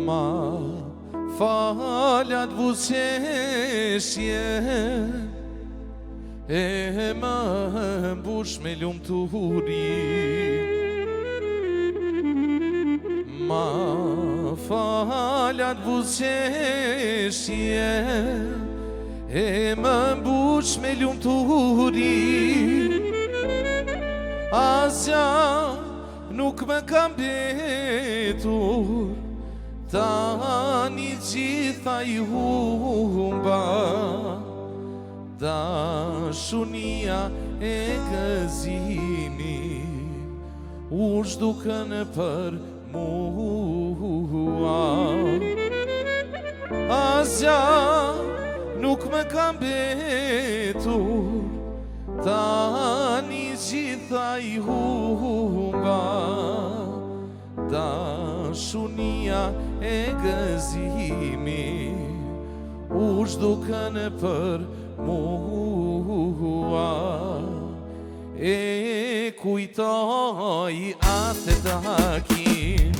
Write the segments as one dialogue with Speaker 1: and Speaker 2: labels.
Speaker 1: Ma falat buzëqeshje e më mbush me lumturi. Ma falat buzëqeshje e më mbush me lumturi. Asja nuk më ka mbetur, tani gjitha i humba. Dashunia e gëzimi u zhdukën për mua. Asja nuk më ka mbetur, tani gjitha i humba. Dashunia e gëzimi u zhdukën për mua. E kujtoj atë takim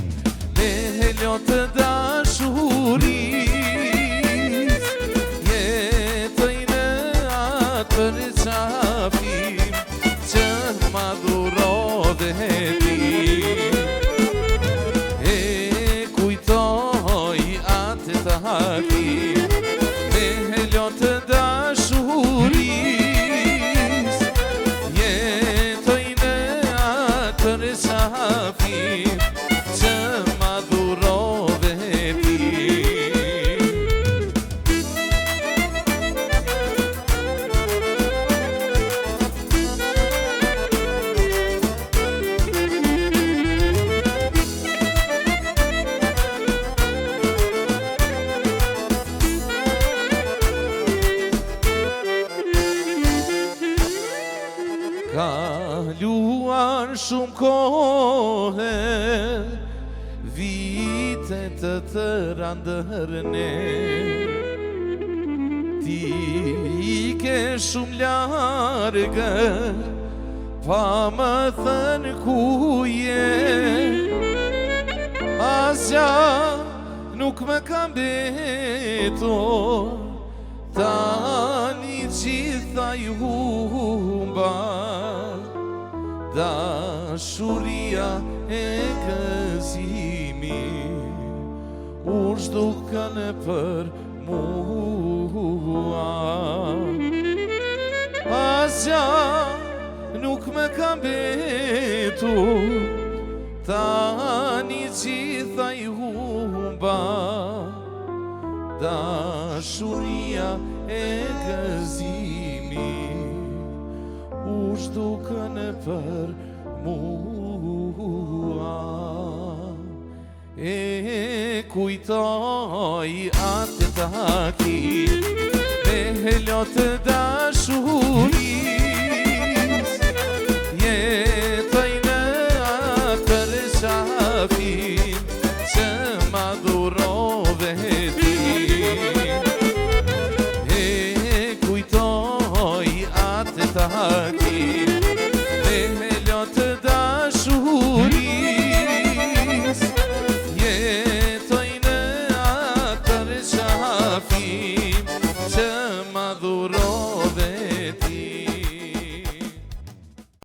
Speaker 1: me lotë dashuris, jetoj në atë përqafim që ma dhurove ti. E kujtoj atë takim me lotë dashuris, jetoj në atë përqafim që ma dhurove ti. Kaluar shumë kohë, vite të tëra ndër ne. Ti ke shumë largë, pa më thënë ku je. Asja nuk më ka mbetur, tani gjitha i humba. Dashuria e gëzimi u zhdukën për mua. Asja nuk më ka mbetur, tani gjitha i humba. Dashuria e gëzimi u zhdukën për mua. E kujtoj atë takim me lotë dashuris,